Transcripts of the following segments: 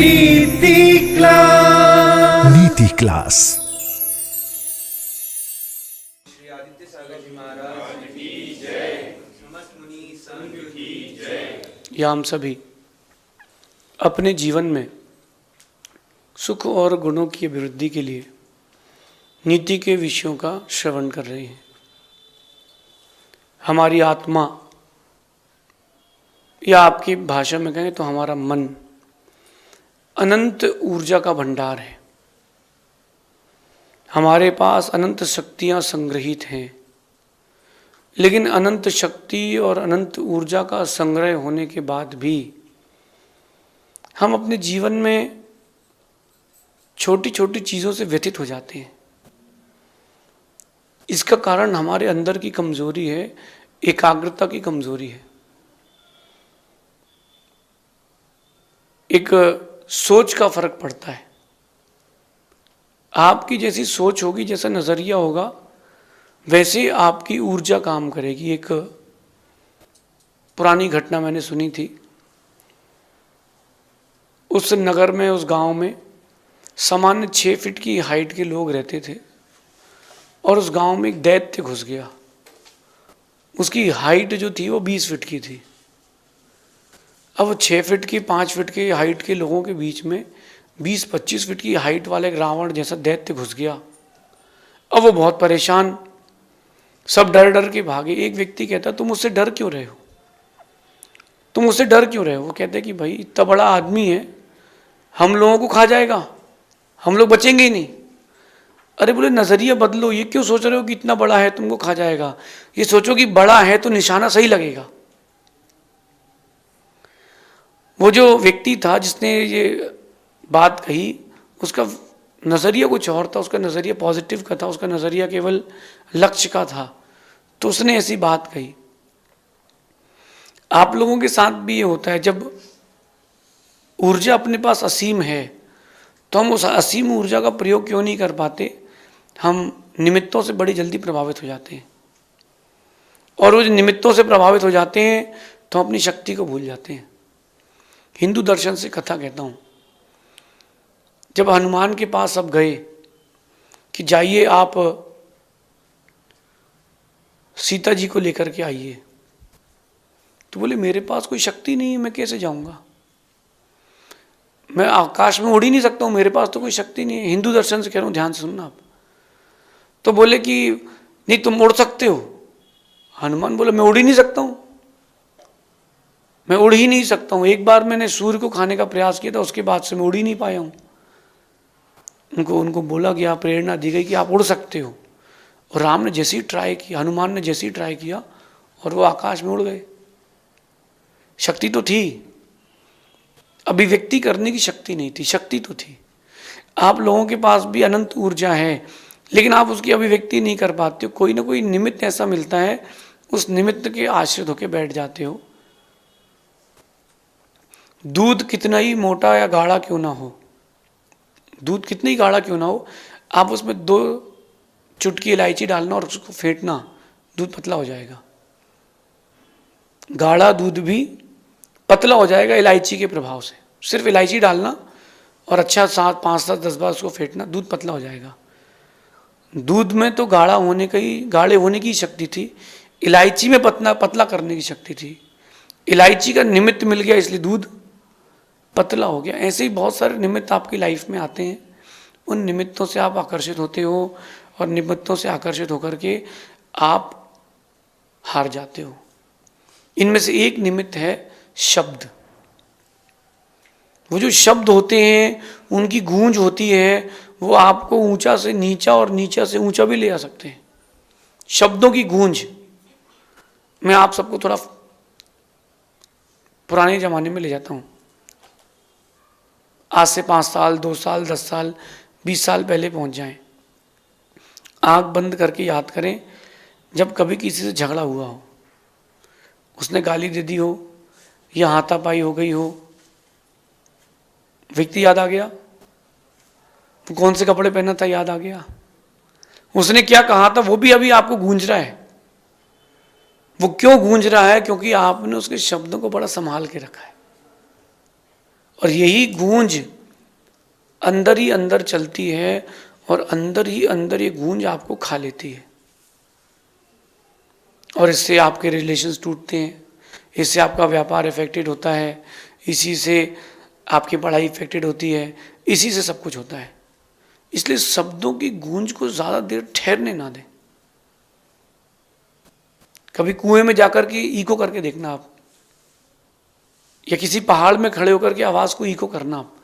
नीति क्लास। नीति क्लास। श्री आदित्य सागर जी महाराज की जय, समस्त मुनि संघ की जय। या हम सभी अपने जीवन में सुख और गुणों की अभिवृद्धि के लिए नीति के विषयों का श्रवण कर रहे हैं। हमारी आत्मा, या आपकी भाषा में कहें तो हमारा मन, अनंत ऊर्जा का भंडार है। हमारे पास अनंत शक्तियां संग्रहित हैं, लेकिन अनंत शक्ति और अनंत ऊर्जा का संग्रह होने के बाद भी हम अपने जीवन में छोटी छोटी चीज़ों से व्यथित हो जाते हैं। इसका कारण हमारे अंदर की कमजोरी है, एकाग्रता की कमजोरी है। एक सोच का फर्क पड़ता है। आपकी जैसी सोच होगी, जैसा नजरिया होगा, वैसे आपकी ऊर्जा काम करेगी। एक पुरानी घटना मैंने सुनी थी। उस नगर में, उस गांव में सामान्य 6 फीट की हाइट के लोग रहते थे और उस गांव में एक दैत्य घुस गया। उसकी हाइट जो थी वो 20 फीट की थी। अब वो 6 फीट की, 5 फीट की हाइट के लोगों के बीच में 20-25 फीट की हाइट वाले एक रावण जैसा दैत्य घुस गया। अब वो बहुत परेशान, सब डर डर के भागे। एक व्यक्ति कहता, तुम उससे डर क्यों रहे हो? तुम उससे डर क्यों रहे हो? वो कहते कि भाई इतना बड़ा आदमी है, हम लोगों को खा जाएगा, हम लोग बचेंगे ही नहीं। अरे बोले, नजरिया बदलो। ये क्यों सोच रहे हो कि इतना बड़ा है तुमको खा जाएगा? ये सोचो कि बड़ा है तो निशाना सही लगेगा। वो जो व्यक्ति था जिसने ये बात कही, उसका नजरिया कुछ और था। उसका नजरिया पॉजिटिव का था, उसका नजरिया केवल लक्ष्य का था। तो उसने ऐसी बात कही। आप लोगों के साथ भी ये होता है, जब ऊर्जा अपने पास असीम है तो हम उस असीम ऊर्जा का प्रयोग क्यों नहीं कर पाते? हम निमित्तों से बड़ी जल्दी प्रभावित हो जाते हैं, और वो निमित्तों से प्रभावित हो जाते हैं तो हम अपनी शक्ति को भूल जाते हैं। हिंदू दर्शन से कथा कहता हूँ। जब हनुमान के पास सब गए कि जाइए आप सीता जी को लेकर के आइए, तो बोले मेरे पास कोई शक्ति नहीं है, मैं कैसे जाऊंगा? मैं आकाश में उड़ ही नहीं सकता हूँ, मेरे पास तो कोई शक्ति नहीं है। हिंदू दर्शन से कह रहा हूँ, ध्यान से सुनना आप। तो बोले कि नहीं, तुम उड़ सकते हो। हनुमान बोले मैं उड़ ही नहीं सकता हूँ, मैं उड़ ही नहीं सकता हूँ। एक बार मैंने सूर्य को खाने का प्रयास किया था, उसके बाद से मैं उड़ ही नहीं पाया हूँ। उनको बोला गया, प्रेरणा दी गई कि आप उड़ सकते हो। और राम ने जैसे ही ट्राई किया, हनुमान ने जैसे ही ट्राई किया, और वो आकाश में उड़ गए। शक्ति तो थी, अभिव्यक्ति करने की शक्ति नहीं थी, शक्ति तो थी। आप लोगों के पास भी अनंत ऊर्जा है, लेकिन आप उसकी अभिव्यक्ति नहीं कर पाते हो। कोई ना कोई निमित्त ऐसा मिलता है, उस निमित्त के आश्रित होकर बैठ जाते हो। दूध कितना ही मोटा या गाढ़ा क्यों ना हो, दूध कितना ही गाढ़ा क्यों ना हो, आप उसमें 2 चुटकी इलायची डालना और उसको फेंटना, दूध पतला हो जाएगा। गाढ़ा दूध भी पतला हो जाएगा इलायची के प्रभाव से। सिर्फ इलायची डालना और अच्छा 5-10 बार उसको फेंटना, दूध पतला हो जाएगा। दूध में तो गाढ़े होने की शक्ति थी, इलायची में पतला करने की शक्ति थी। इलायची का निमित्त मिल गया, इसलिए दूध पतला हो गया। ऐसे ही बहुत सारे निमित्त आपकी लाइफ में आते हैं। उन निमित्तों से आप आकर्षित होते हो, और निमित्तों से आकर्षित होकर के आप हार जाते हो। इनमें से एक निमित्त है शब्द। वो जो शब्द होते हैं, उनकी गूंज होती है, वो आपको ऊंचा से नीचा और नीचा से ऊंचा भी ले आ सकते हैं। शब्दों की गूंज। मैं आप सबको थोड़ा पुराने जमाने में ले जाता हूं। आज से 5 साल, 2 साल, 10 साल, 20 साल पहले पहुंच जाएं। आंख बंद करके याद करें, जब कभी किसी से झगड़ा हुआ हो, उसने गाली दे दी हो या हाथापाई हो गई हो, व्यक्ति याद आ गया? वो कौन से कपड़े पहना था याद आ गया? उसने क्या कहा था वो भी अभी आपको गूंज रहा है। वो क्यों गूंज रहा है? क्योंकि आपने उसके शब्दों को बड़ा संभाल के रखा है। और यही गूंज अंदर ही अंदर चलती है और अंदर ही अंदर ये गूंज आपको खा लेती है और इससे आपके रिलेशंस टूटते हैं, इससे आपका व्यापार इफेक्टेड होता है, इसी से आपकी पढ़ाई इफेक्टेड होती है, इसी से सब कुछ होता है। इसलिए शब्दों की गूंज को ज़्यादा देर ठहरने ना दें। कभी कुएं में जाकर के इको करके देखना आप, या किसी पहाड़ में खड़े होकर के आवाज़ को इको करना आप।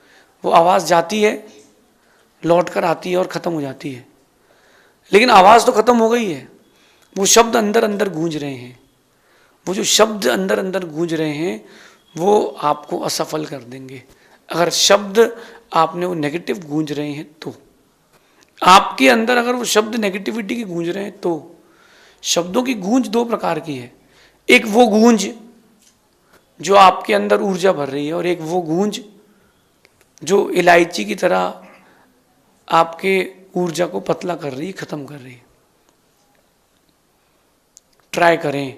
वो आवाज़ जाती है, लौट कर आती है और ख़त्म हो जाती है, लेकिन आवाज़ तो ख़त्म हो गई है। वो शब्द अंदर अंदर गूंज रहे हैं, वो जो शब्द अंदर अंदर गूंज रहे हैं वो आपको असफल कर देंगे। अगर शब्द आपने वो नेगेटिव गूंज रहे हैं तो आपके अंदर अगर वो शब्द नेगेटिविटी की गूंज रहे हैं तो शब्दों की गूंज दो प्रकार की है। एक वो गूंज जो आपके अंदर ऊर्जा भर रही है और एक वो गूंज जो इलायची की तरह आपके ऊर्जा को पतला कर रही है, खत्म कर रही है। ट्राई करें,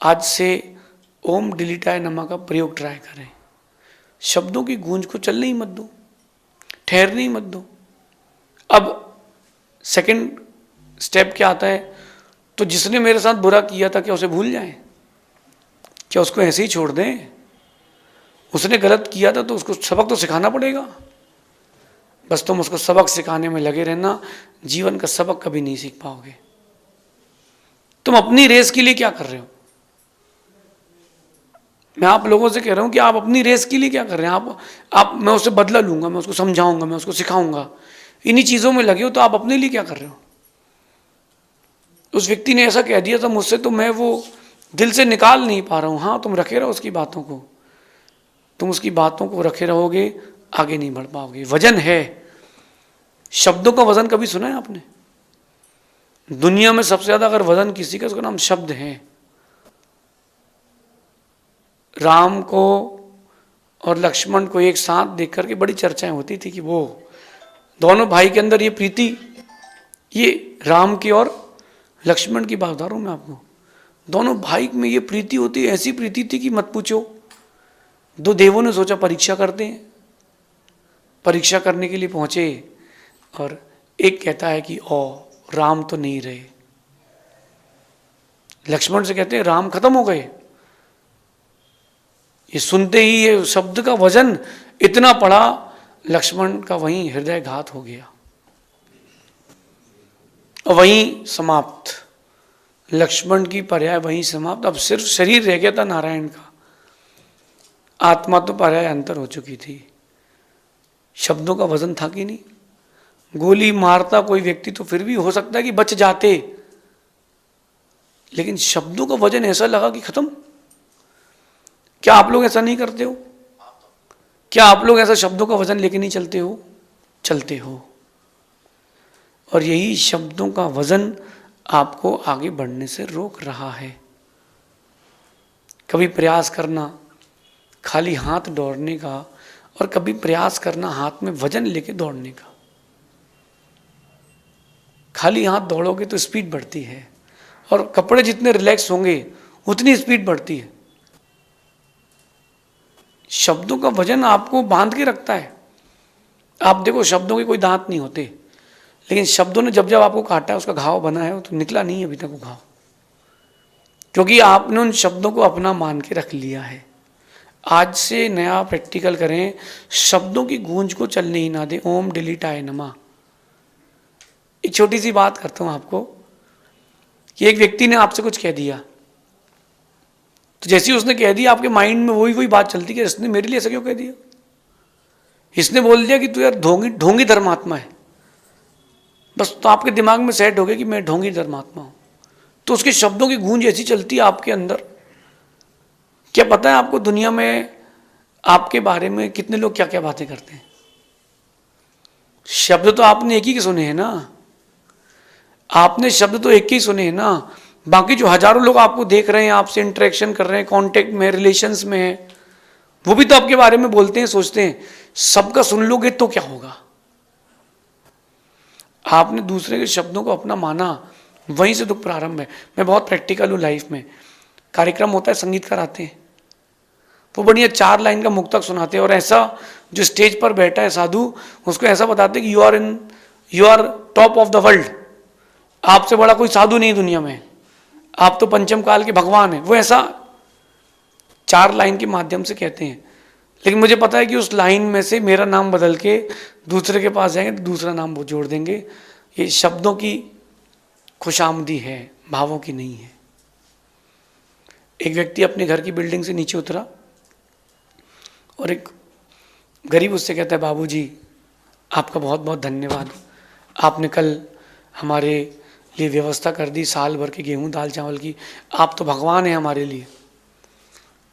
आज से ओम डिलीटाय नमः का प्रयोग ट्राई करें। शब्दों की गूंज को चलने ही मत दो, ठहरने ही मत दो। अब सेकंड स्टेप क्या आता है, तो जिसने मेरे साथ बुरा किया था क्या उसे भूल जाएं? क्या उसको ऐसे ही छोड़ दें? उसने गलत किया था तो उसको सबक तो सिखाना पड़ेगा। बस तुम उसको सबक सिखाने में लगे रहना, जीवन का सबक कभी नहीं सीख पाओगे। तुम अपनी रेस के लिए क्या कर रहे हो? मैं आप लोगों से कह रहा हूं कि आप अपनी रेस के लिए क्या कर रहे हैं? आप मैं उससे बदला लूंगा, मैं उसको समझाऊंगा, मैं उसको सिखाऊंगा, इन्हीं चीजों में लगे हो तो आप अपने लिए क्या कर रहे हो? उस व्यक्ति ने ऐसा कह दिया था मुझसे, तो मैं वो दिल से निकाल नहीं पा रहा हूं। हाँ, तुम रखे रहो उसकी बातों को, तुम उसकी बातों को रखे रहोगे, आगे नहीं बढ़ पाओगे। वजन है, शब्दों का वजन कभी सुना है आपने? दुनिया में सबसे ज्यादा अगर वजन किसी का, उसका नाम शब्द है। राम को और लक्ष्मण को एक साथ देख करके बड़ी चर्चाएं होती थी कि वो दोनों भाई के अंदर ये प्रीति, ये राम की और लक्ष्मण की बात बता रहा हूं मैं आपको, दोनों भाई में ये प्रीति होती, ऐसी प्रीति थी कि मत पूछो। दो देवों ने सोचा परीक्षा करते हैं, परीक्षा करने के लिए पहुंचे और एक कहता है कि ओ राम तो नहीं रहे। लक्ष्मण से कहते हैं राम खत्म हो गए। ये सुनते ही ये शब्द का वजन इतना पड़ा, लक्ष्मण का वहीं हृदयघात हो गया और वहीं समाप्त। लक्ष्मण की पर्याय वहीं समाप्त। अब सिर्फ शरीर रह गया था नारायण का, आत्मा तो पर्याय अंतर हो चुकी थी। शब्दों का वजन था कि नहीं? गोली मारता कोई व्यक्ति तो फिर भी हो सकता है कि बच जाते, लेकिन शब्दों का वजन ऐसा लगा कि खत्म। क्या आप लोग ऐसा नहीं करते हो? क्या आप लोग ऐसा शब्दों का वजन लेके नहीं चलते हो? चलते हो। और यही शब्दों का वजन आपको आगे बढ़ने से रोक रहा है। कभी प्रयास करना खाली हाथ दौड़ने का और कभी प्रयास करना हाथ में वजन लेके दौड़ने का। खाली हाथ दौड़ोगे तो स्पीड बढ़ती है और कपड़े जितने रिलैक्स होंगे उतनी स्पीड बढ़ती है। शब्दों का वजन आपको बांध के रखता है। आप देखो, शब्दों के कोई दांत नहीं होते, लेकिन शब्दों ने जब जब आपको काटा है, उसका घाव बना है, तो निकला नहीं अभी तक वो घाव, क्योंकि आपने उन शब्दों को अपना मान के रख लिया है। आज से नया प्रैक्टिकल करें, शब्दों की गूंज को चलने ही ना दें। ओम डिलीटाय नमः। एक छोटी सी बात करता हूं आपको कि एक व्यक्ति ने आपसे कुछ कह दिया, तो जैसे ही उसने कह दिया आपके माइंड में वही बात चलती कि इसने मेरे लिए ऐसा क्यों कह दिया। इसने बोल दिया कि तू यार ढोंगी धर्मात्मा है, बस तो आपके दिमाग में सेट हो गया कि मैं ढोंगी धर्मात्मा हूं। तो उसके शब्दों की गूंज ऐसी चलती है आपके अंदर। क्या पता है आपको दुनिया में आपके बारे में कितने लोग क्या क्या बातें करते हैं? शब्द तो आपने एक ही के सुने हैं ना, आपने शब्द तो एक ही सुने हैं ना। बाकी जो हजारों लोग आपको देख रहे हैं, आपसे इंटरेक्शन कर रहे हैं, कांटेक्ट में, रिलेशंस में है, वो भी तो आपके बारे में बोलते हैं, सोचते हैं। सबका सुन लोगे तो क्या होगा? आपने दूसरे के शब्दों को अपना माना, वहीं से दुख प्रारंभ है। मैं बहुत प्रैक्टिकल हूँ लाइफ में। कार्यक्रम होता है, संगीतकार आते हैं, वो बढ़िया 4 लाइन का मुक्तक सुनाते हैं, और ऐसा जो स्टेज पर बैठा है साधु, उसको ऐसा बताते कि you are top of the world, आपसे बड़ा कोई साधु नहीं दुनिया में, आप तो पंचम काल के भगवान हैं। वो ऐसा 4 लाइन के माध्यम से कहते हैं। लेकिन मुझे पता है कि उस लाइन में से मेरा नाम बदल के दूसरे के पास जाएंगे तो दूसरा नाम वो जोड़ देंगे। ये शब्दों की खुशामदी है, भावों की नहीं है। एक व्यक्ति अपने घर की बिल्डिंग से नीचे उतरा और एक गरीब उससे कहता है, बाबूजी आपका बहुत बहुत धन्यवाद, आपने कल हमारे लिए व्यवस्था कर दी साल भर के गेहूं दाल चावल की, आप तो भगवान हैं हमारे लिए।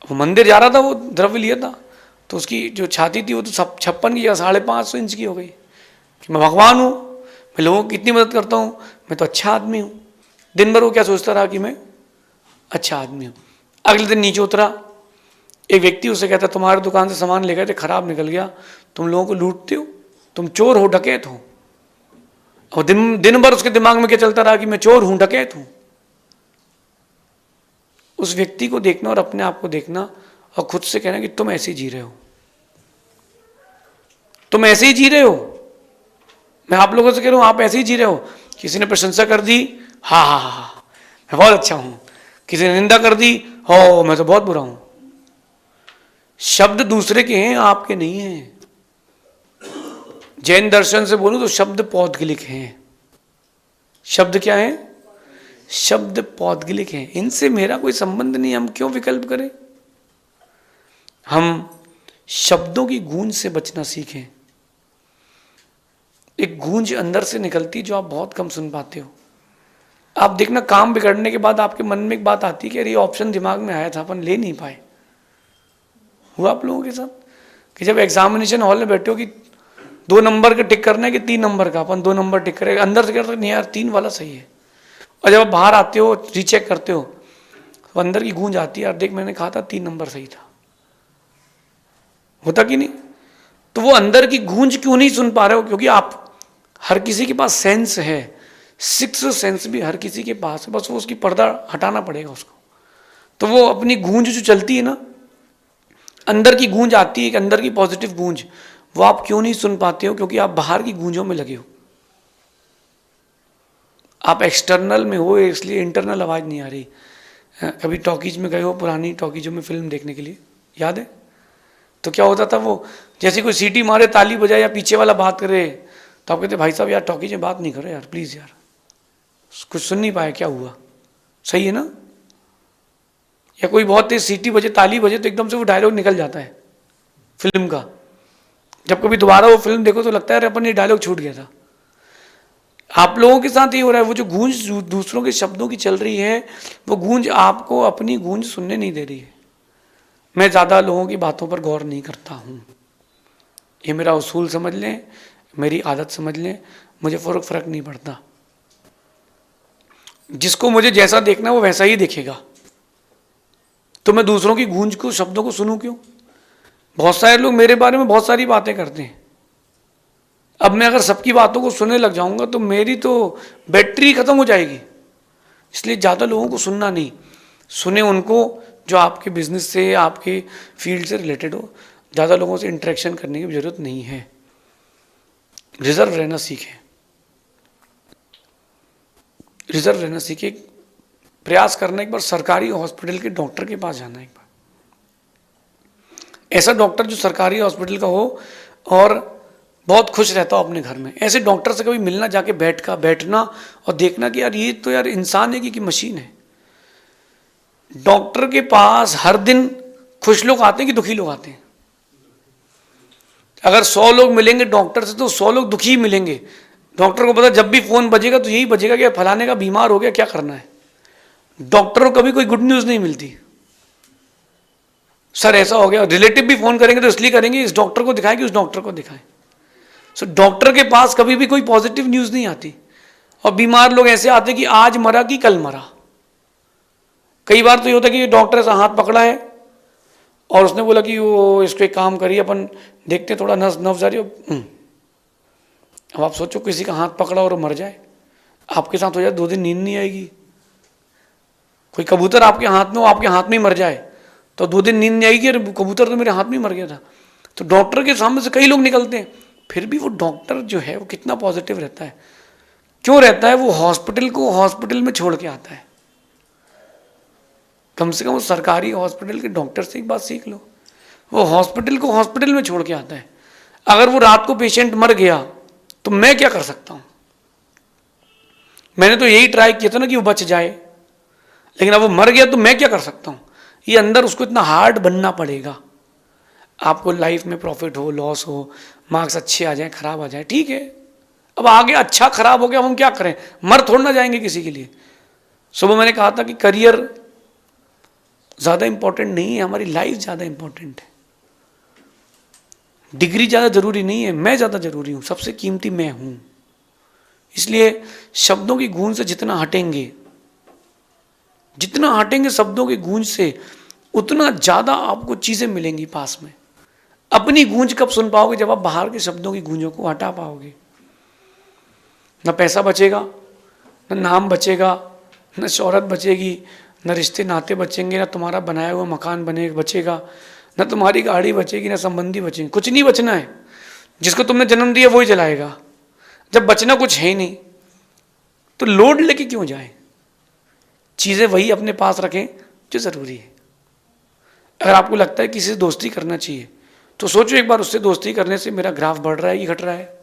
वो मंदिर जा रहा था, वो द्रव्य लिया था, तो उसकी जो छाती थी वो तो 56 की या 550 इंच की हो गई कि मैं भगवान हूँ, मैं लोगों की कितनी मदद करता हूँ, मैं तो अच्छा आदमी हूँ। दिन भर वो क्या सोचता रहा कि मैं अच्छा आदमी हूँ। अगले दिन नीचे उतरा, एक व्यक्ति उससे कहता, तुम्हारी दुकान से सामान ले गए थे, खराब निकल गया, तुम लोगों को लूटते हो, तुम चोर हो, डकैत हो। और दिन भर उसके दिमाग में क्या चलता रहा कि मैं चोर हूं, डकैत हूं। उस व्यक्ति को देखना और अपने आप को देखना और खुद से कहना कि तुम ऐसे ही जी रहे हो, तुम ऐसे ही जी रहे हो। मैं आप लोगों से कह रहा हूं, आप ऐसे ही जी रहे हो। किसी ने प्रशंसा कर दी, हाँ हाँ हाँ हाँ मैं बहुत अच्छा हूं, किसी ने निंदा कर दी, हो मैं तो बहुत बुरा हूं। शब्द दूसरे के हैं, आपके नहीं हैं। जैन दर्शन से बोलूं तो शब्द पौद्गलिक हैं। शब्द क्या है? शब्द पौद्गलिक हैं, इनसे मेरा कोई संबंध नहीं, हम क्यों विकल्प करें। हम शब्दों की गूंज से बचना सीखें। एक गूंज अंदर से निकलती जो आप बहुत कम सुन पाते हो। आप देखना, काम बिगड़ने के बाद आपके मन में एक बात आती है कि अरे ये ऑप्शन दिमाग में आया था, अपन ले नहीं पाए। हुआ आप लोगों के साथ कि जब एग्जामिनेशन हॉल में बैठे हो कि 2 नंबर का टिक करना है कि 3 नंबर का, अपन 2 नंबर टिक करेगा, अंदर से कहते नहीं यार 3 वाला सही है। और जब आप बाहर आते हो, रीचेक करते हो, तो अंदर की गूंज आती है, यार देख मैंने कहा था 3 नंबर सही था। होता कि नहीं? तो वो अंदर की गूंज क्यों नहीं सुन पा रहे हो? क्योंकि आप, हर किसी के पास सेंस है, 6th सेंस भी हर किसी के पास है, बस वो उसकी पर्दा हटाना पड़ेगा उसको। तो वो अपनी गूंज जो चलती है ना, अंदर की गूंज आती है, एक अंदर की पॉजिटिव गूंज, वो आप क्यों नहीं सुन पाते हो? क्योंकि आप बाहर की गूंजों में लगे हो, आप एक्सटर्नल में हो, इसलिए इंटरनल आवाज नहीं आ रही। कभी टॉकीज में गए हो, पुरानी टॉकीजों में फिल्म देखने के लिए, याद है? तो क्या होता था, वो जैसे कोई सीटी मारे, ताली बजाए या पीछे वाला बात करे, तो आप कहते भाई साहब यार टॉकीज में बात नहीं करो यार प्लीज, यार कुछ सुन नहीं पाया, क्या हुआ? सही है ना? या कोई बहुत तेज सीटी बजे, ताली बजे, तो एकदम से वो डायलॉग निकल जाता है फिल्म का। जब कभी दोबारा वो फिल्म देखो तो लगता है अरे अपन ये डायलॉग छूट गया था। आप लोगों के साथ ही हो रहा है। वो जो गूंज दूसरों के शब्दों की चल रही है, वो गूंज आपको अपनी गूंज सुनने नहीं दे रही है। मैं ज़्यादा लोगों की बातों पर गौर नहीं करता हूँ, ये मेरा उसूल समझ लें, मेरी आदत समझ लें, मुझे फर्क नहीं पड़ता। जिसको मुझे जैसा देखना है वो वैसा ही देखेगा, तो मैं दूसरों की गूंज को, शब्दों को सुनूं क्यों? बहुत सारे लोग मेरे बारे में बहुत सारी बातें करते हैं। अब मैं अगर सबकी बातों को सुनने लग जाऊंगा तो मेरी तो बैटरी खत्म हो जाएगी। इसलिए ज़्यादा लोगों को सुनना नहीं, सुने उनको जो आपके बिजनेस से, आपके फील्ड से रिलेटेड हो। ज़्यादा लोगों से इंटरेक्शन करने की जरूरत नहीं है। रिजर्व रहना सीखें, रिजर्व रहना सीखें। प्रयास करना एक बार सरकारी हॉस्पिटल के डॉक्टर के पास जाना, एक बार ऐसा डॉक्टर जो सरकारी हॉस्पिटल का हो और बहुत खुश रहता हो अपने घर में। ऐसे डॉक्टर से कभी मिलना, जाके बैठना और देखना कि यार ये तो यार इंसान है कि मशीन है। डॉक्टर के पास हर दिन खुश लोग आते हैं कि दुखी लोग आते हैं? अगर 100 लोग मिलेंगे डॉक्टर से तो 100 लोग दुखी मिलेंगे। डॉक्टर को पता जब भी फोन बजेगा तो यही बजेगा कि फलाने का बीमार हो गया, क्या करना है। डॉक्टर को कभी कोई गुड न्यूज नहीं मिलती, सर ऐसा हो गया। रिलेटिव भी फोन करेंगे तो इसलिए करेंगे इस डॉक्टर को दिखाएं कि उस डॉक्टर को दिखाएं। सो डॉक्टर के पास कभी भी कोई पॉजिटिव न्यूज नहीं आती। और बीमार लोग ऐसे आते कि आज मरा कि कल मरा। कई बार तो ये होता है कि डॉक्टर ऐसा हाथ पकड़ा है और उसने बोला कि वो इसको एक काम करिए, अपन देखते थोड़ा नर्व जा रही हो। अब आप सोचो किसी का हाथ पकड़ा और मर जाए, आपके साथ हो जाए, 2 दिन नींद नहीं आएगी। कोई कबूतर आपके हाथ में हो, आपके हाथ में ही मर जाए तो 2 दिन नींद नहीं आएगी, अरे कबूतर तो मेरे हाथ में मर गया था। तो डॉक्टर के सामने से कई लोग निकलते हैं, फिर भी वो डॉक्टर जो है वो कितना पॉजिटिव रहता है। क्यों रहता है? वो हॉस्पिटल को हॉस्पिटल में छोड़ के आता है। कम से कम वो सरकारी हॉस्पिटल के डॉक्टर से एक बात सीख लो, वो हॉस्पिटल को हॉस्पिटल में छोड़ के आता है। अगर वो रात को पेशेंट मर गया तो मैं क्या कर सकता हूं? मैंने तो यही ट्राई किया था ना कि वो बच जाए, लेकिन अब वो मर गया तो मैं क्या कर सकता हूं? ये अंदर उसको इतना हार्ड बनना पड़ेगा। आपको लाइफ में प्रॉफिट हो, लॉस हो, मार्क्स अच्छे आ जाए, खराब आ जाए, ठीक है, अब आगे अच्छा खराब हो गया, हम क्या करें? मर थोड़ ना जाएंगे किसी के लिए। सुबह मैंने कहा था कि करियर ज़्यादा इंपॉर्टेंट नहीं है, हमारी लाइफ ज़्यादा इंपॉर्टेंट है। डिग्री ज़्यादा जरूरी नहीं है, मैं ज़्यादा जरूरी हूँ, सबसे कीमती मैं हूँ। इसलिए शब्दों की गूंज से जितना हटेंगे शब्दों की गूंज से, उतना ज़्यादा आपको चीज़ें मिलेंगी पास में। अपनी गूंज कब सुन पाओगे? जब आप बाहर के शब्दों की गूंजों को हटा पाओगे। न पैसा बचेगा, न नाम बचेगा, न शोहरत बचेगी, न रिश्ते नाते बचेंगे, न तुम्हारा बनाया हुआ मकान बचेगा, न तुम्हारी गाड़ी बचेगी, न संबंधी बचेंगे। कुछ नहीं बचना है। जिसको तुमने जन्म दिया वही जलाएगा। जब बचना कुछ है ही नहीं तो लोड लेके क्यों जाए? चीज़ें वही अपने पास रखें जो ज़रूरी है। अगर आपको लगता है किसी से दोस्ती करना चाहिए तो सोचो एक बार, उससे दोस्ती करने से मेरा ग्राफ बढ़ रहा है कि घट रहा है?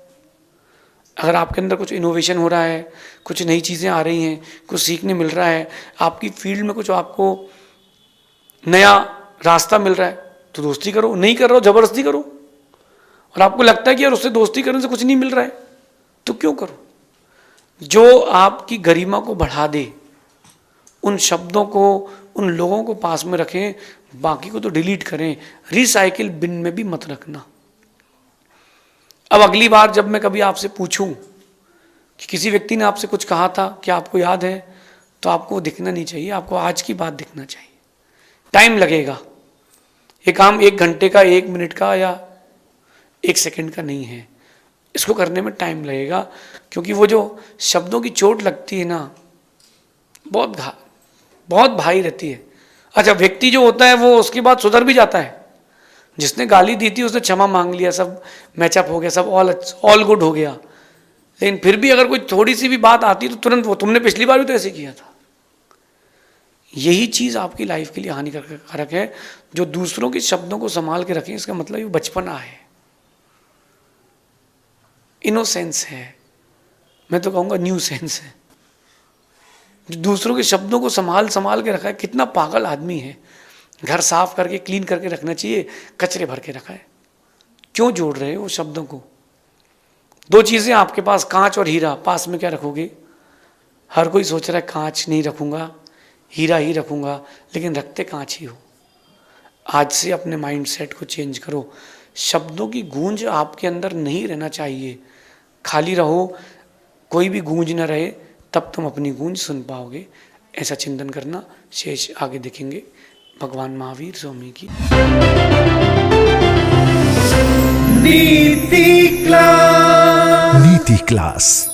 अगर आपके अंदर कुछ इनोवेशन हो रहा है, कुछ नई चीज़ें आ रही हैं, कुछ सीखने मिल रहा है, आपकी फील्ड में कुछ आपको नया रास्ता मिल रहा है, तो दोस्ती करो। नहीं कर रहे हो, ज़बरदस्ती करो। और आपको लगता है कि यार उससे दोस्ती करने से कुछ नहीं मिल रहा है, तो क्यों करो? जो आपकी गरिमा को बढ़ा दे, उन शब्दों को, उन लोगों को पास में रखें, बाकी को तो डिलीट करें। रिसाइकिल बिन में भी मत रखना। अब अगली बार जब मैं कभी आपसे पूछूं कि किसी व्यक्ति ने आपसे कुछ कहा था, क्या आपको याद है, तो आपको दिखना नहीं चाहिए, आपको आज की बात दिखना चाहिए। टाइम लगेगा। ये काम 1 घंटे का, 1 मिनट का या 1 सेकंड का नहीं है। इसको करने में टाइम लगेगा, क्योंकि वो जो शब्दों की चोट लगती है ना, बहुत भारी रहती है। अच्छा, व्यक्ति जो होता है वो उसके बाद सुधर भी जाता है। जिसने गाली दी थी उसने क्षमा मांग लिया, सब मैचअप हो गया, सब ऑल गुड हो गया। लेकिन फिर भी अगर कोई थोड़ी सी भी बात आती तो तुरंत वो, तुमने पिछली बार भी तो ऐसे किया था। यही चीज़ आपकी लाइफ के लिए हानिकारक है। जो दूसरों के शब्दों को संभाल के रखें, इसका मतलब ये बचपना है, इनोसेंस है, मैं तो कहूँगा न्यू सेंस है। जो दूसरों के शब्दों को संभाल के रखा है, कितना पागल आदमी है। घर साफ करके क्लीन करके रखना चाहिए, कचरे भर के रखा है। क्यों जोड़ रहे हो शब्दों को? 2 चीज़ें आपके पास, कांच और हीरा, पास में क्या रखोगे? हर कोई सोच रहा है कांच नहीं रखूँगा, हीरा ही रखूँगा, लेकिन रखते कांच ही हो। आज से अपने माइंड सेट को चेंज करो। शब्दों की गूंज आपके अंदर नहीं रहना चाहिए, खाली रहो, कोई भी गूंज ना रहे, तब तुम अपनी गूंज सुन पाओगे। ऐसा चिंतन करना। शेष आगे देखेंगे। भगवान महावीर स्वामी की नीति क्लास। नीति क्लास।